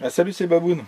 Ah, salut, c'est Baboun.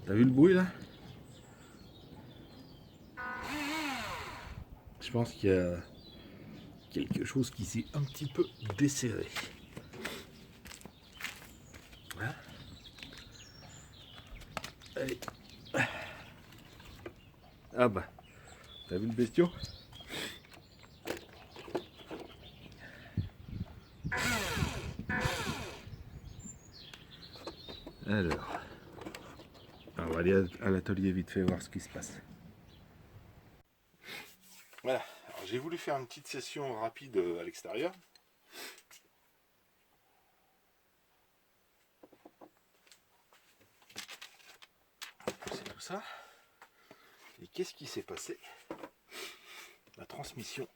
T'as vu le bruit là? Je pense qu'il y a quelque chose qui s'est un petit peu desserré. Voilà. Allez. Ah bah, t'as vu le bestiau? Alors, on va aller à l'atelier vite fait voir ce qui se passe. Voilà, alors j'ai voulu faire une petite session rapide à l'extérieur. C'est tout ça. Et qu'est-ce qui s'est passé? La transmission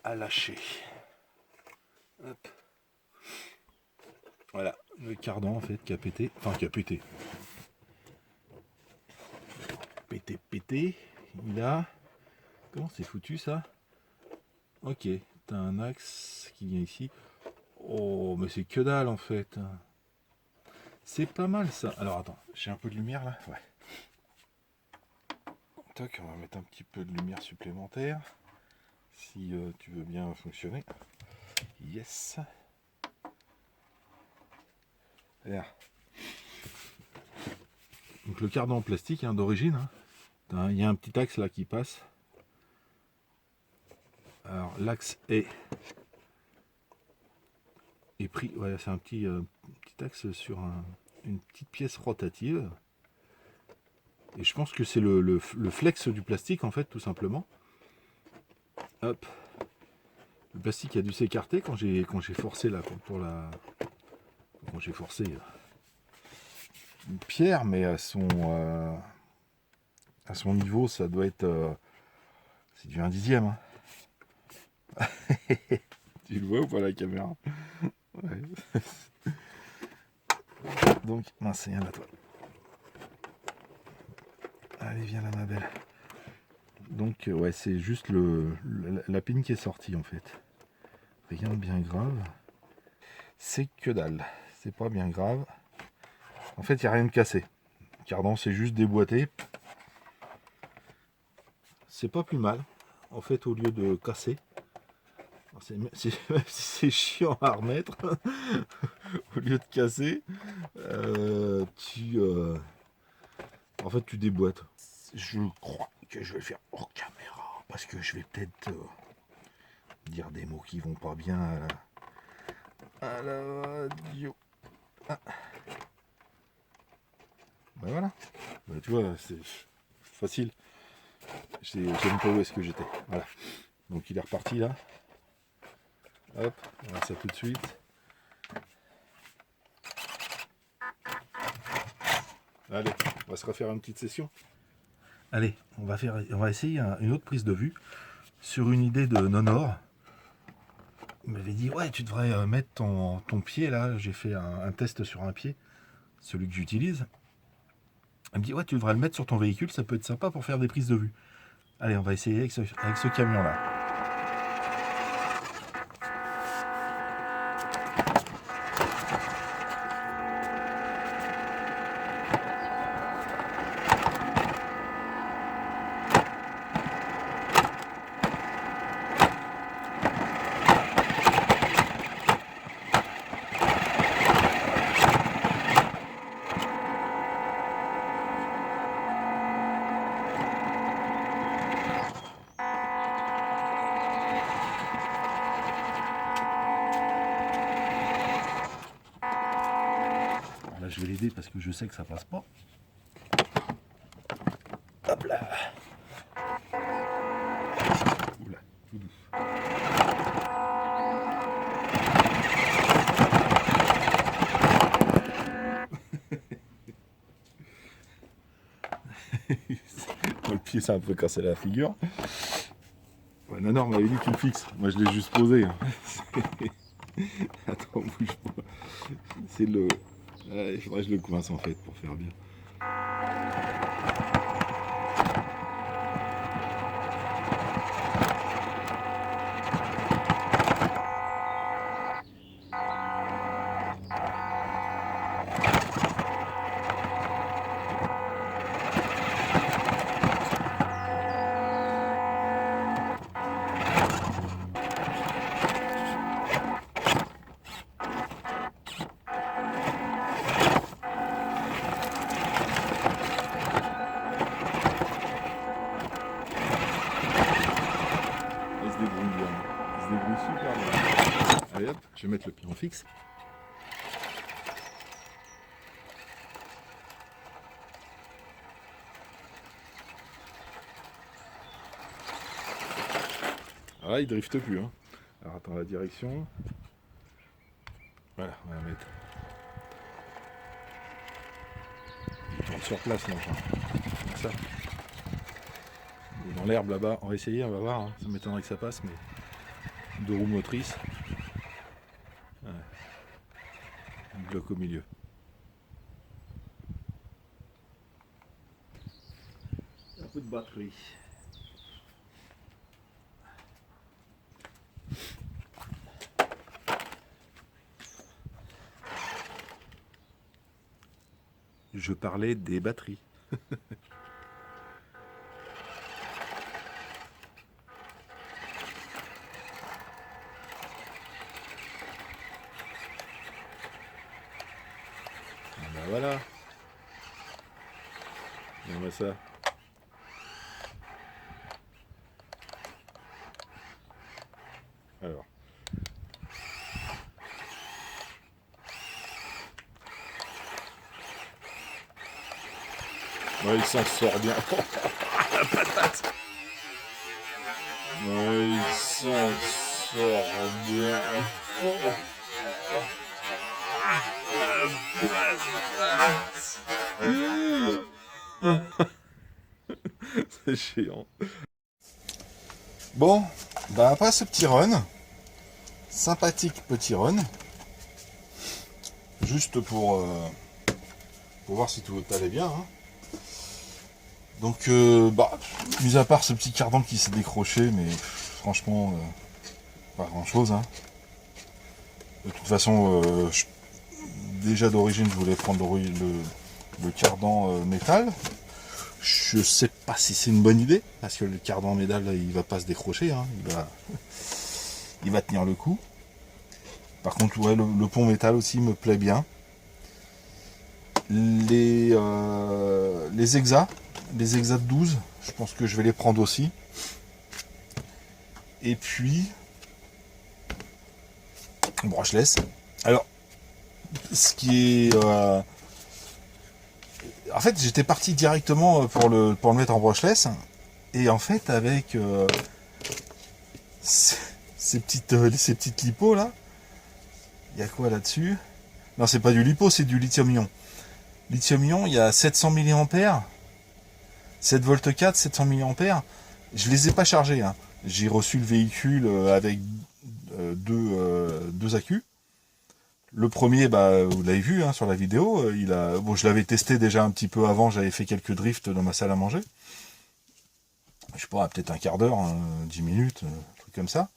a lâché. Hop. Voilà, le cardan en fait qui a pété. Enfin qui a pété. Pété. Il a. Comment c'est foutu ça? Ok, t'as un axe qui vient ici. Oh, mais c'est que dalle en fait. C'est pas mal ça. Alors attends, j'ai un peu de lumière là. Ouais. Toc, on va mettre un petit peu de lumière supplémentaire. Si tu veux bien fonctionner. Yes. Là. Donc le cardan en plastique hein, d'origine. Hein. Il y a un petit axe là qui passe. l'axe est pris, voilà, c'est un petit axe sur une petite pièce rotative. Et je pense que c'est le flex du plastique en fait, tout simplement. Hop. Le plastique a dû s'écarter quand j'ai forcé là quand j'ai forcé une pierre, mais à son niveau, ça doit être c'est du 1/10. Hein. Tu le vois ou pas la caméra? Ouais. Donc, mince, c'est rien à toi. Allez, viens là, ma belle. Donc, ouais, c'est juste la pine qui est sortie en fait. Rien de bien grave. C'est que dalle. C'est pas bien grave. En fait, il n'y a rien de cassé. Le cardan, c'est juste déboîté. C'est pas plus mal. En fait, au lieu de casser, c'est chiant à remettre. Au lieu de casser, en fait, tu déboîtes. Je crois que je vais le faire hors caméra parce que je vais peut-être dire des mots qui vont pas bien à la radio. Ah. Ben voilà. Ben, tu vois, c'est facile. Je ne sais même pas où est-ce que j'étais. Voilà. Donc il est reparti là. Hop, on va ça tout de suite. Allez, on va se refaire une petite session. Allez, on va essayer une autre prise de vue sur une idée de Nonor. Il m'avait dit ouais, tu devrais mettre ton pied là. J'ai fait un test sur un pied, celui que j'utilise. Elle me dit ouais, tu devrais le mettre sur ton véhicule, ça peut être sympa pour faire des prises de vue. Allez, on va essayer avec ce camion là. Là, je vais l'aider parce que je sais que ça passe pas. Hop là. Oula, tout doux. Le pied s'est un peu cassé la figure. Ouais, non, m'avait dit que tu le fixes. Moi, je l'ai juste posé. Hein. Attends, bouge pas. C'est le... il faudrait que je le coince en fait pour faire bien. Il se débrouille bien. Il se débrouille super bien. Allez hop, je vais mettre le pied en fixe. Ah là, il drifte plus. Hein. Alors attends, la direction. Voilà, on va mettre. Il tourne sur place, l'engin. Comme ça. Ou dans l'herbe là-bas. On va essayer, on va voir. Hein. Ça m'étonnerait que ça passe, mais 2 roues motrices. Ouais. Un bloc au milieu. Un peu de batterie. Je parlais des batteries. Ben voilà. On voit ça. Alors. Ouais, il s'en sort bien. La patate. Ouais, il s'en sort bien. C'est chiant. Bon, bah après ce petit run, sympathique petit run, juste pour voir si tout allait bien. Hein. Donc, mis à part ce petit cardan qui s'est décroché, mais franchement, pas grand chose. Hein. De toute façon, déjà d'origine, je voulais prendre le cardan métal. Je sais pas si c'est une bonne idée, parce que le cardan métal, il va pas se décrocher, hein. Il va tenir le coup. Par contre, ouais, le pont métal aussi me plaît bien. Les exas de 12, je pense que je vais les prendre aussi. Et puis, brushless. Alors, ce qui est... en fait, j'étais parti directement pour le mettre en brushless. Et en fait, avec ces petites lipos là, il y a quoi là-dessus? Non, c'est pas du lipo, c'est du lithium-ion. Lithium-ion, il y a 700 mAh, 7 volts 4, 700 mAh. Je les ai pas chargés. Hein. J'ai reçu le véhicule avec deux accus. Le premier, bah, vous l'avez vu hein, sur la vidéo, je l'avais testé déjà un petit peu avant, j'avais fait quelques drifts dans ma salle à manger. Je sais pas, peut-être un quart d'heure, 10 minutes, un truc comme ça.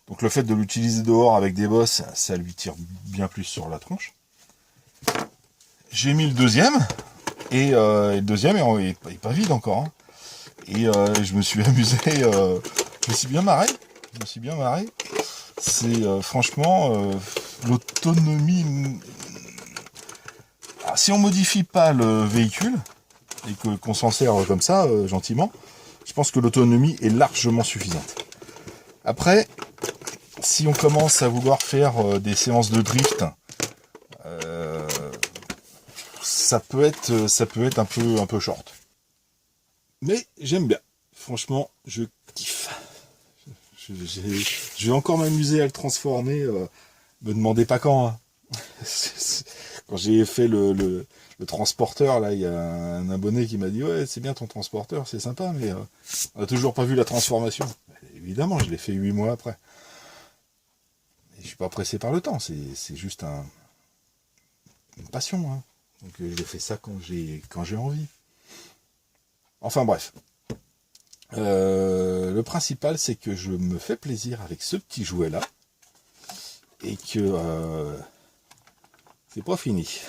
Donc le fait de l'utiliser dehors avec des bosses, ça lui tire bien plus sur la tronche. J'ai mis le deuxième, et le deuxième est pas vide encore. Hein. Et je me suis amusé, je me suis bien marré. C'est franchement l'autonomie. Si on modifie pas le véhicule et qu'on s'en sert comme ça gentiment, je pense que l'autonomie est largement suffisante. Après, si on commence à vouloir faire des séances de drift, ça peut être un peu short. Mais j'aime bien. Franchement, je kiffe. Je vais encore m'amuser à le transformer. Me demandez pas quand. Hein. Quand j'ai fait le transporteur, là, il y a un abonné qui m'a dit ouais, c'est bien ton transporteur, c'est sympa, mais on n'a toujours pas vu la transformation. Évidemment, je l'ai fait 8 mois après. Et je suis pas pressé par le temps, c'est juste une passion. Hein. Donc je fais ça quand j'ai envie. Enfin bref. Le principal, c'est que je me fais plaisir avec ce petit jouet là. Et que c'est pas fini.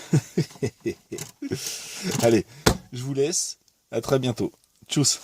Allez, je vous laisse. À très bientôt. Tchuss.